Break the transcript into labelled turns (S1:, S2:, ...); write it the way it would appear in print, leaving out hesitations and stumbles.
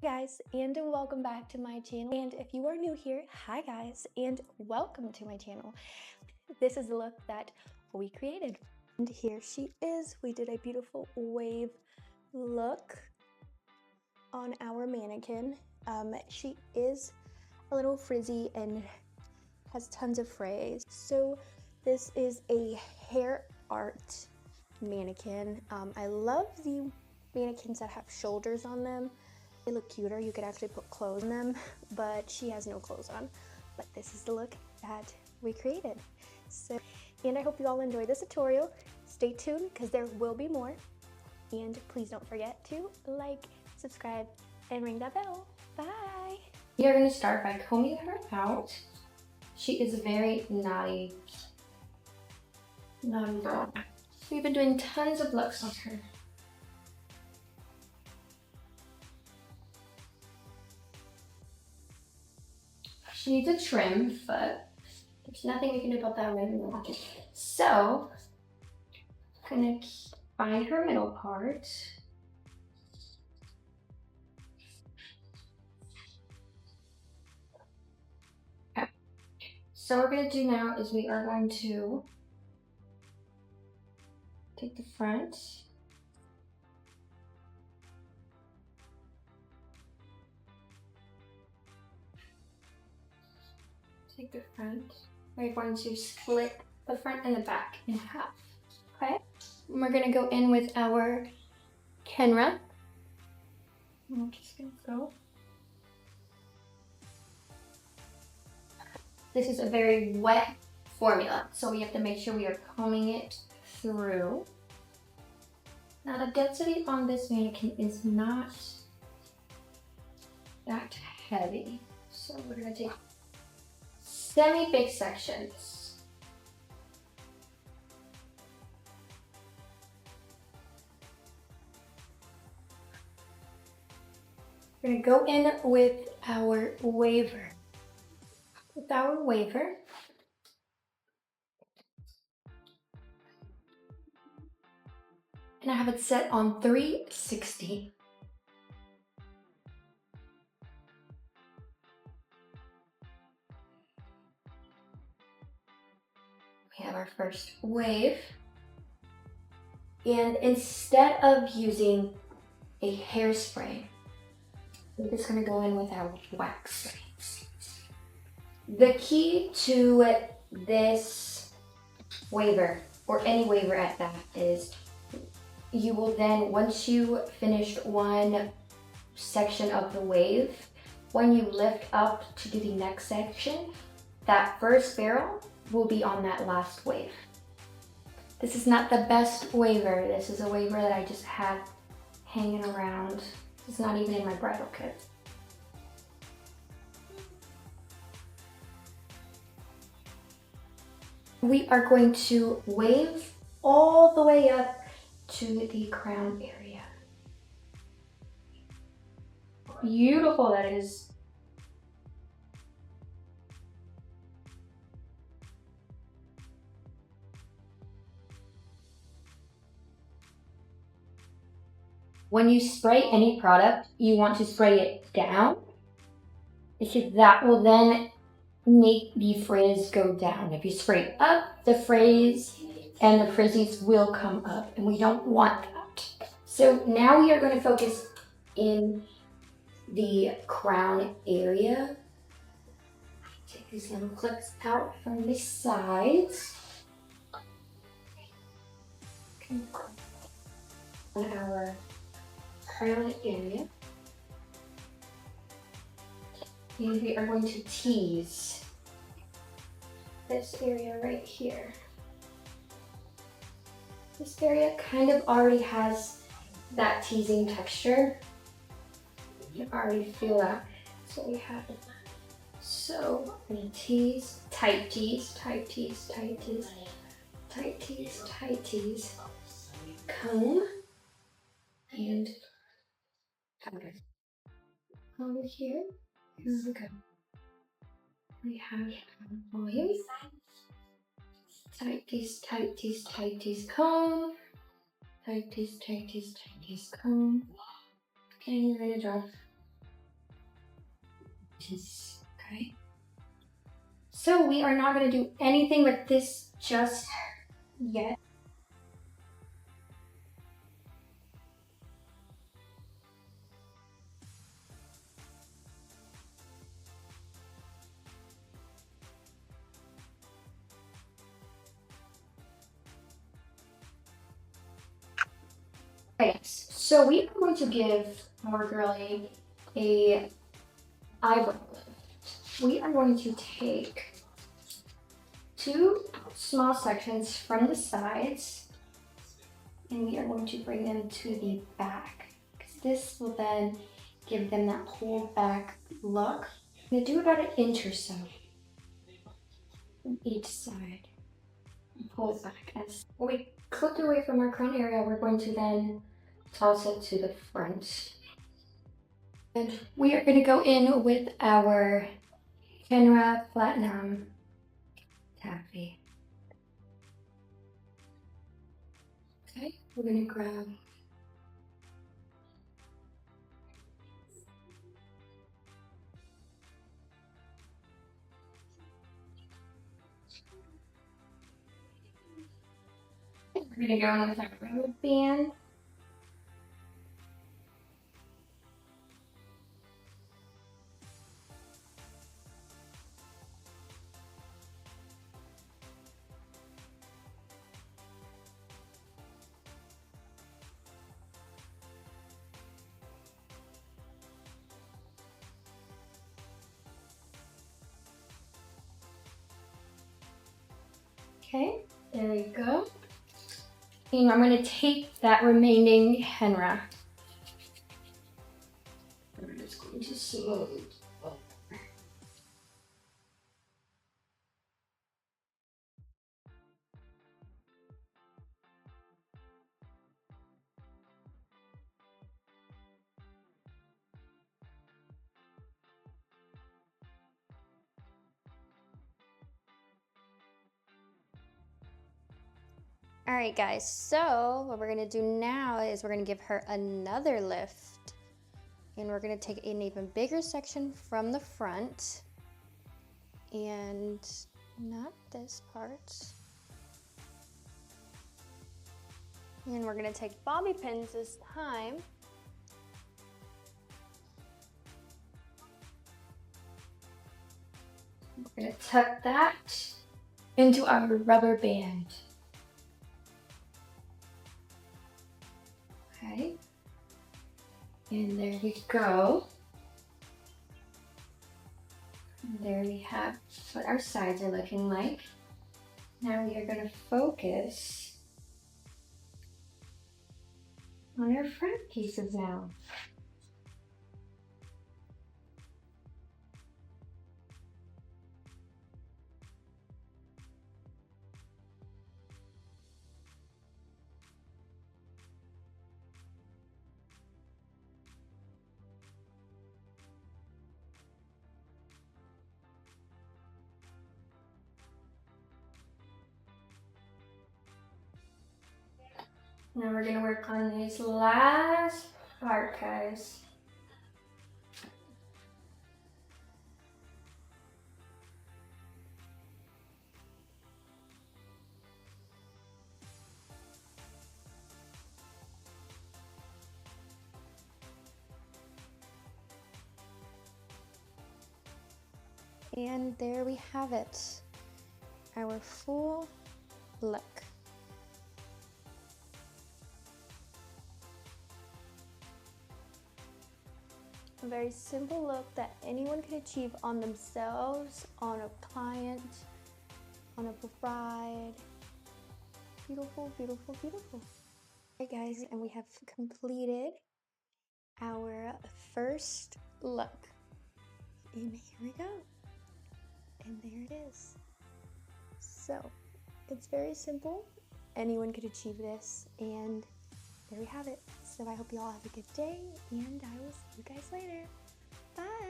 S1: Guys, and welcome back to my channel. And if you are new here, hi guys, and welcome to my channel. This is the look that we created. And here she is. We did a beautiful wave look on our mannequin. She is a little frizzy and has tons of frays. So this is a hair art mannequin. I love the mannequins that have shoulders on them. They look cuter. You could actually put clothes on them, but she has no clothes on. But this is the look that we created. So, and I hope you all enjoyed this tutorial. Stay tuned because there will be more. And please don't forget to like, subscribe, and ring that bell. Bye.
S2: We are going to start by combing her out. She is a very naughty girl. We've been doing tons of looks on her. She needs a trim, but there's nothing we can do about that right now. So, I'm gonna find her middle part. Okay. So what we're gonna do now is we are going to take the front. Take the front. We're going to split the front and the back in half. Okay? And we're gonna go in with our Kenra. I'm just gonna go. This is a very wet formula, so we have to make sure we are combing it through. Now the density on this mannequin is not that heavy, so we're gonna take semi-big sections. We're gonna go in with our waver. With our waver, and I have it set on 360. We have our first wave. And instead of using a hairspray, we're just gonna go in with our wax. The key to this waver, or any waver at that, is you will then, once you finish one section of the wave, when you lift up to do the next section, that first barrel will be on that last wave. This is not the best waver. This is a waver that I just had hanging around. It's not even in my bridal kit. We are going to wave all the way up to the crown area. Beautiful that is. When you spray any product, you want to spray it down, because that will then make the frizz go down. If you spray up, the frizz and the frizzies will come up, and we don't want that. So now we are going to focus in the crown area. Take these little clips out from the sides. On our crown area. And we are going to tease this area right here. This area kind of already has that teasing texture. You can already feel that. So we have it. So I'm gonna tease, tight tease, tight tease, tight tease, tight tease, tight tease, comb, and powder. Over here we go. We have volume. Tight tease, tight tease, tight tease, comb. Tight tease, tight tease, tight tease, comb. And you're gonna drop Okay. So we are not going to do anything with this just yet. Okay, so we are going to give our girlie a eyebrow lift. We are going to take 2 small sections from the sides and we are going to bring them to the back because this will then give them that pulled back look. I'm going to do about 1 inch or so from each side and pull it back. As when we clipped away from our crown area, we're going to then toss it to the front. And we are going to go in with our Kenra Platinum Taffy. Okay, we're going to grab we're going to go in with our rubber band. Okay, there we go. And I'm going to take that remaining Kenra. I'm just going to smooth.
S1: All right, guys, so what we're gonna do now is we're gonna give her another lift. And we're gonna take an even bigger section from the front. And not this part. And we're gonna take bobby pins this time.
S2: We're going to tuck that into our rubber band. Okay, and there we go. And there we have what our sides are looking like. Now we are going to focus on our front pieces now. Now we're gonna work on these last part, guys.
S1: And there we have it, our full look. A very simple look that anyone can achieve on themselves, on a client, on a bride. Beautiful, beautiful, beautiful. Alright guys, and we have completed our first look. And here we go. And there it is. So, it's very simple. Anyone could achieve this, and there we have it. So I hope you all have a good day, and I will see you guys later. Bye!